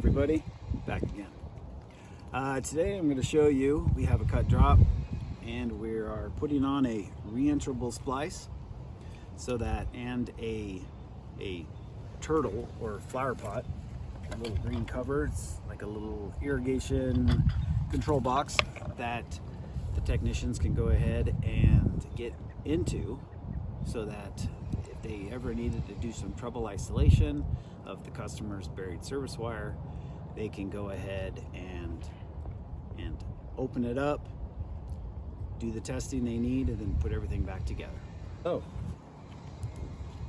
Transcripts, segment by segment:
everybody, back again. Today I'm going to show you, we have a cut drop and we are putting on a reenterable splice so that, and a turtle or flower pot, a little green cover. It's like a little irrigation control box that the technicians can go ahead and get into, so that if they ever needed to do some trouble isolation of the customer's buried service wire, they can go ahead and open it up, do the testing they need, and then put everything back together. So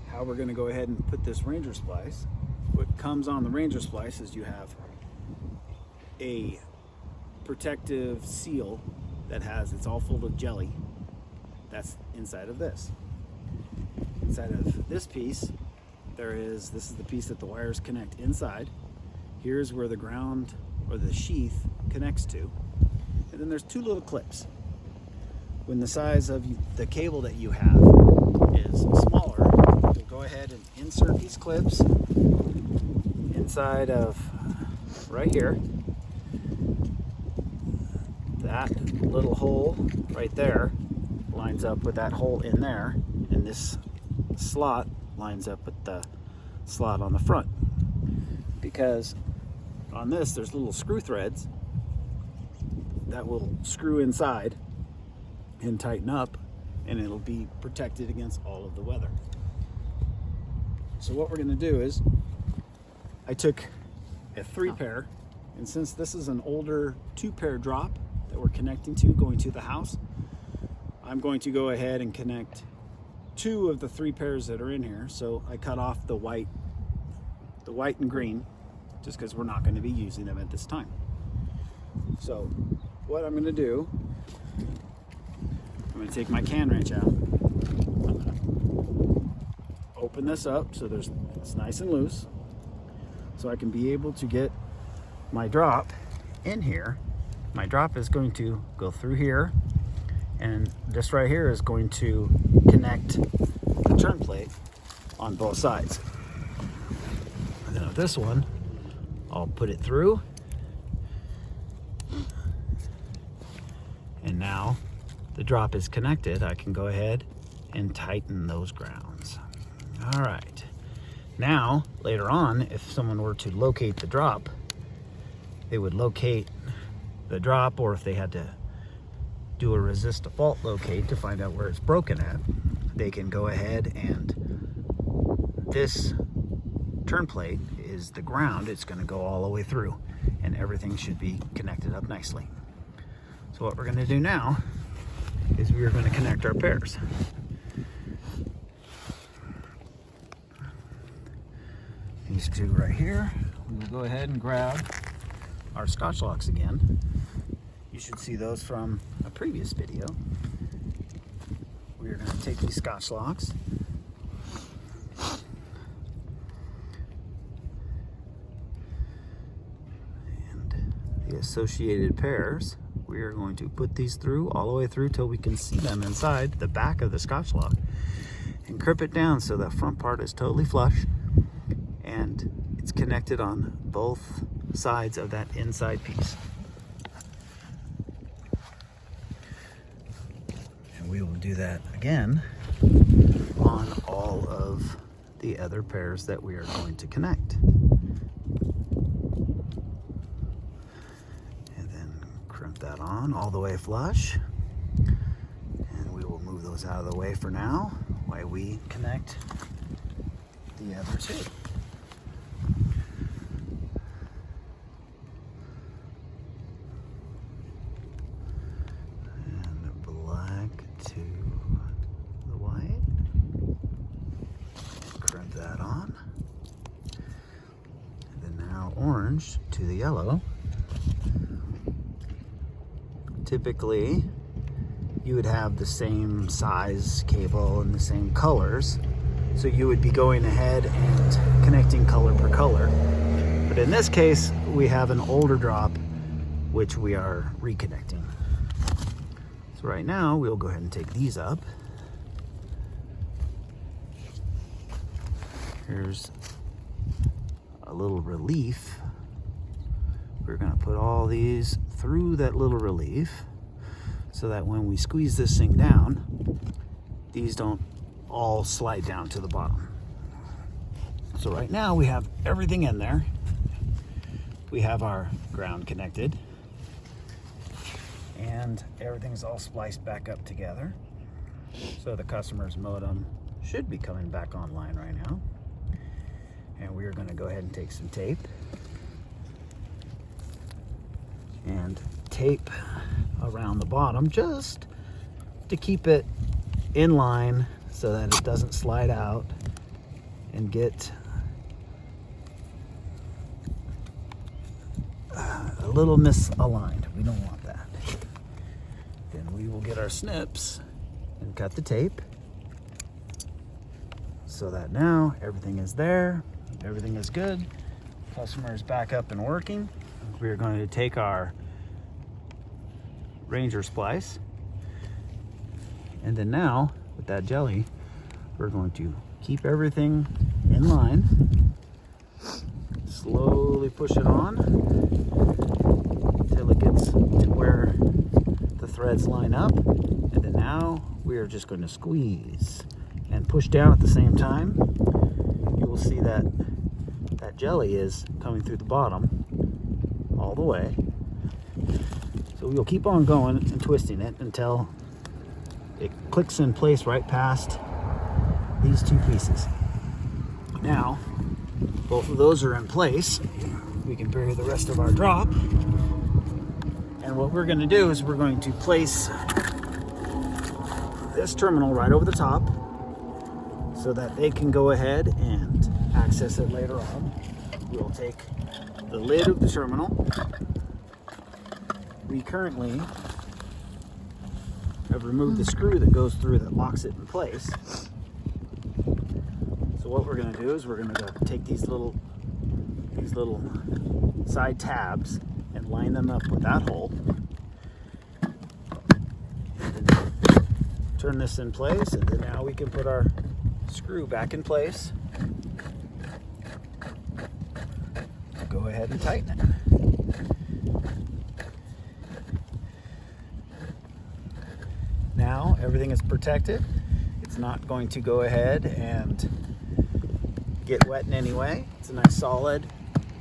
how we're going to go ahead and put this Ranger splice. What comes on the Ranger splice is you have a protective seal that it's all full of jelly. That's inside of this. Inside of this piece, this is the piece that the wires connect inside. Here's where the ground or the sheath connects to. And then there's two little clips. When the size of the cable that you have is smaller, you'll go ahead and insert these clips inside of right here. That little hole right there lines up with that hole in there, and this slot lines up with the slot on the front. Because on this, there's little screw threads that will screw inside and tighten up, and it'll be protected against all of the weather. So what we're going to do is, I took a 3-pair, and since this is an older 2-pair drop that we're connecting to going to the house, I'm going to go ahead and connect 2 of the 3 pairs that are in here. So I cut off the white and green, just because we're not going to be using them at this time. So what I'm going to do, I'm going to take my can wrench out. I'm going to open this up so it's nice and loose, so I can be able to get my drop in here. My drop is going to go through here, and this right here is going to connect the turn plate on both sides. And then with this one, I'll put it through, and now the drop is connected. I can go ahead and tighten those grounds. All right. Now, later on, if someone were to locate the drop, they would locate the drop, or if they had to do a resist default locate to find out where it's broken at, they can go ahead, and this turn plate is the ground. It's going to go all the way through, and everything should be connected up nicely. So what we're going to do now is we are going to connect our pairs. These 2 right here, we will go ahead and grab our Scotch locks again. You should see those from a previous video. We are going to take these Scotch locks and the associated pairs. We are going to put these through, all the way through, till we can see them inside the back of the Scotch lock, and grip it down so the front part is totally flush and it's connected on both sides of that inside piece. And we will do that again on all of the other pairs that we are going to connect. Crimp that on all the way flush, and we will move those out of the way for now while we connect the other 2. And the black to the white, crimp that on, and then now orange to the yellow. Typically, you would have the same size cable and the same colors, so you would be going ahead and connecting color per color. But in this case, we have an older drop, which we are reconnecting. So right now, we'll go ahead and take these up. Here's a little relief we're going to put all these through that little relief so that when we squeeze this thing down, these don't all slide down to the bottom. So right now we have everything in there. We have our ground connected and everything's all spliced back up together. So the customer's modem should be coming back online right now. And we are going to go ahead and take some tape and tape around the bottom just to keep it in line so that it doesn't slide out and get a little misaligned. We don't want that. Then we will get our snips and cut the tape so that now everything is there, everything is good. Customer is back up and working. We are going to take our Ranger splice, and then now with that jelly, we're going to keep everything in line, slowly push it on until it gets to where the threads line up, and then now we are just going to squeeze and push down at the same time. You will see that that jelly is coming through the bottom all the way. So we'll keep on going and twisting it until it clicks in place right past these two pieces. Now, both of those are in place. We can bury the rest of our drop. And what we're going to do is we're going to place this terminal right over the top so that they can go ahead and access it later on. We'll take the lid of the terminal. We currently have removed the screw that goes through that locks it in place. So what we're going to do is we're going to take these little side tabs and line them up with that hole. And then turn this in place, and then now we can put our screw back in place. Go ahead and tighten it. Now everything is protected. It's not going to go ahead and get wet in any way. It's a nice solid,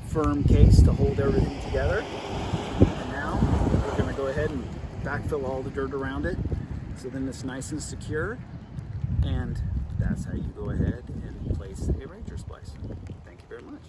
firm case to hold everything together. And now we're going to go ahead and backfill all the dirt around it so then it's nice and secure. And that's how you go ahead and place a Ranger splice. Thank you very much.